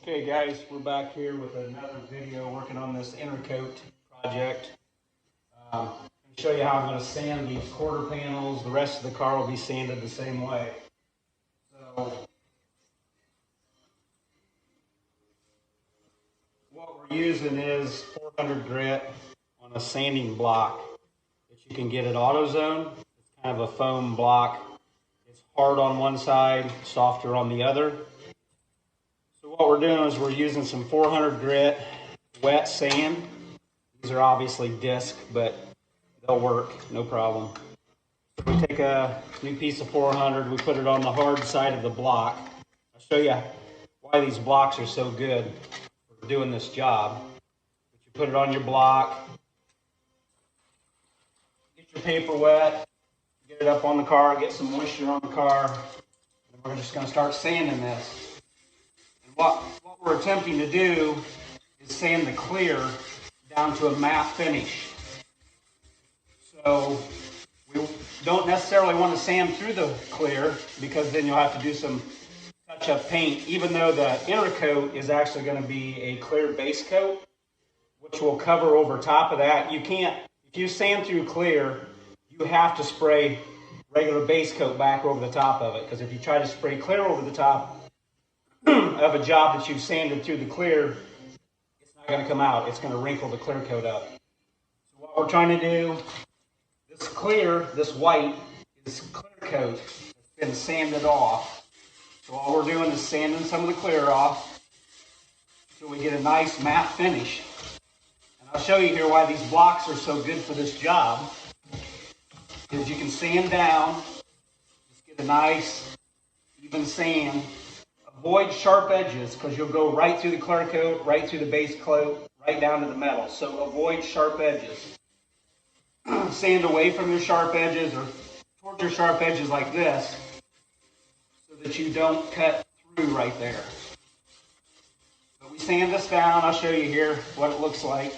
Okay guys, we're back here with another video working on this inner coat project. I'm going to show you how I'm going to sand these quarter panels. The rest of the car will be sanded the same way. So what we're using is 400 grit on a sanding block that you can get at AutoZone. It's kind of a foam block. It's hard on one side, softer on the other. So what we're doing is we're using some 400 grit wet sand. These are obviously disc, but they'll work, no problem. We take a new piece of 400, we put it on the hard side of the block. I'll show you why these blocks are so good for doing this job. But you put it on your block, get your paper wet, get it up on the car, get some moisture on the car, and we're just going to start sanding this. And what we're attempting to do is sand the clear down to a matte finish. So we don't necessarily want to sand through the clear because then you'll have to do some touch-up paint, even though the inner coat is actually going to be a clear base coat, which will cover over top of that. You can't, if you sand through clear, you have to spray regular base coat back over the top of it, because if you try to spray clear over the top of a job that you've sanded through the clear, it's not going to come out. It's going to wrinkle the clear coat up. So what we're trying to do, this clear, this white, is clear coat that's been sanded off. So all we're doing is sanding some of the clear off so we get a nice matte finish. And I'll show you here why these blocks are so good for this job. Is you can sand down, just get a nice even sand. Avoid sharp edges because you'll go right through the clear coat, right through the base coat, right down to the metal. So avoid sharp edges. Sand away from your sharp edges or towards your sharp edges like this so that you don't cut through right there. But we sand this down. I'll show you here what it looks like.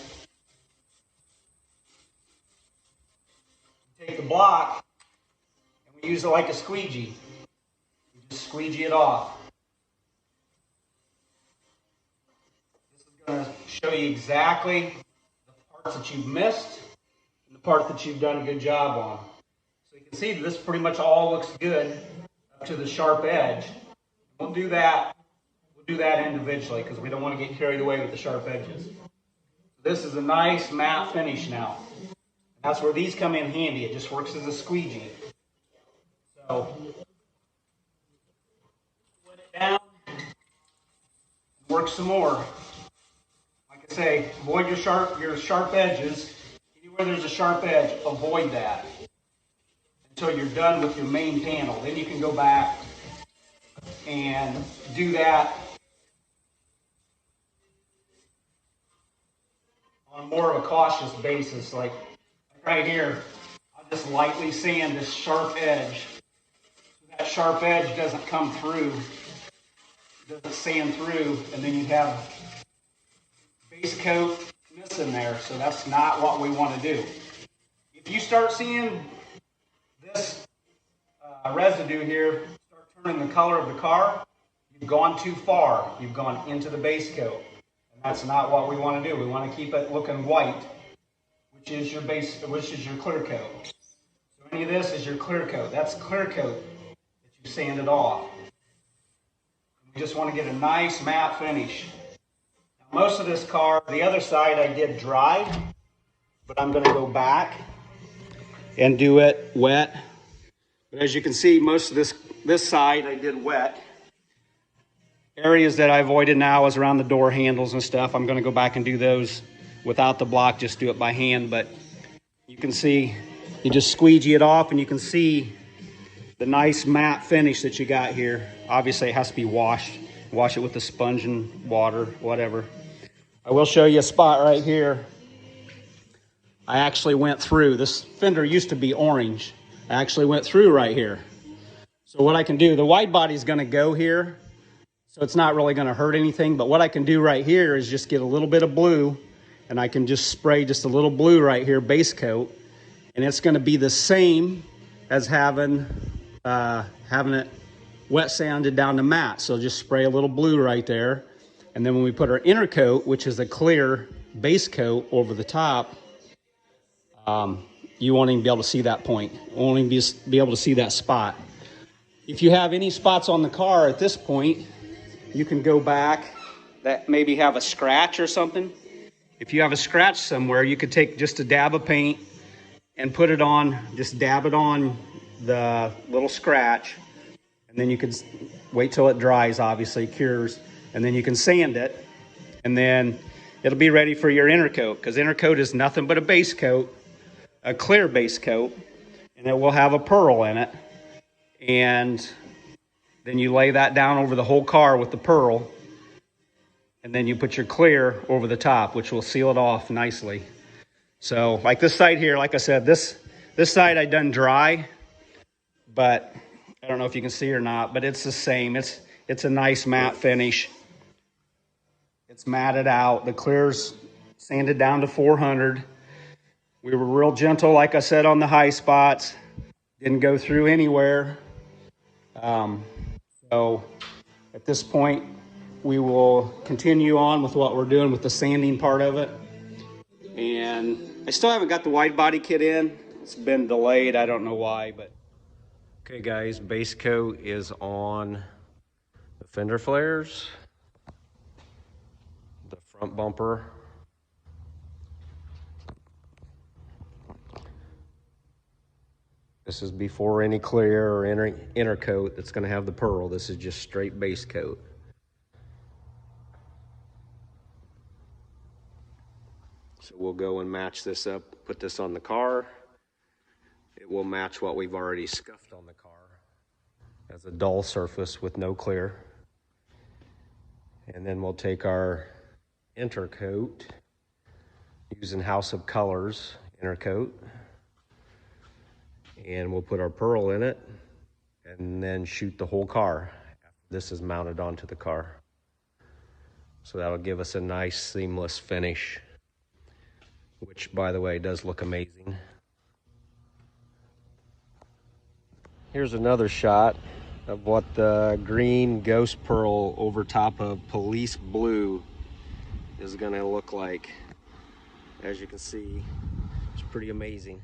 We take the block and we use it like a squeegee. We just squeegee it off. Going to show you exactly the parts that you've missed and the part that you've done a good job on. So you can see this pretty much all looks good up to the sharp edge. We'll do that individually because we don't want to get carried away with the sharp edges. So this is a nice matte finish now. That's where these come in handy. It just works as a squeegee. So put it down and work some more. Like I say, avoid your sharp edges. Anywhere there's a sharp edge, avoid that until you're done with your main panel. Then you can go back and do that on more of a cautious basis. Like right here, I'll just lightly sand this sharp edge. So that sharp edge doesn't come through, doesn't sand through, and then you have base coat missing there, so that's not what we want to do. If you start seeing this residue here start turning the color of the car, you've gone too far. You've gone into the base coat, and that's not what we want to do. We want to keep it looking white, which is your clear coat. So any of this is your clear coat. That's clear coat that you sanded off. We just want to get a nice matte finish. Most of this car, the other side I did dry, but I'm going to go back and do it wet. But as you can see, most of this side I did wet. Areas that I avoided now is around the door handles and stuff. I'm going to go back and do those without the block, just do it by hand. But you can see, you just squeegee it off and you can see the nice matte finish that you got here. Obviously it has to be washed. Wash it with the sponge and water, whatever. I will show you a spot right here. I actually went through. This fender used to be orange. I actually went through right here. So what I can do, the wide body is going to go here, so it's not really going to hurt anything. But what I can do right here is just get a little bit of blue, and I can just spray just a little blue right here, base coat, and it's going to be the same as having it wet sanded down to matte. So just spray a little blue right there. And then when we put our inner coat, which is a clear base coat over the top, you won't even be able to see that point. You won't even be able to see that spot. If you have any spots on the car at this point, you can go back that maybe have a scratch or something. If you have a scratch somewhere, you could take just a dab of paint and put it on, just dab it on the little scratch. And then you could wait till it dries, obviously, cures. And then you can sand it. And then it'll be ready for your inner coat, because inner coat is nothing but a base coat, a clear base coat, and it will have a pearl in it. And then you lay that down over the whole car with the pearl, and then you put your clear over the top, which will seal it off nicely. So like this side here, like I said, this side I done dry, but I don't know if you can see or not, but it's the same. It's a nice matte finish. It's matted out. The clear's sanded down to 400. We were real gentle, like I said, on the high spots. Didn't go through anywhere. So at this point, we will continue on with what we're doing with the sanding part of it. And I still haven't got the wide body kit in. It's been delayed. I don't know why, but. Okay guys, base coat is on the fender flares, the front bumper, this is before any clear or inner coat that's going to have the pearl. This is just straight base coat. So we'll go and match this up, put this on the car. It will match what we've already scuffed on the car as a dull surface with no clear. And then we'll take our intercoat using House of Colors intercoat, and we'll put our pearl in it and then shoot the whole car after this is mounted onto the car. So that'll give us a nice seamless finish, which by the way does look amazing. Here's another shot of what the green ghost pearl over top of police blue is gonna look like. As you can see, it's pretty amazing.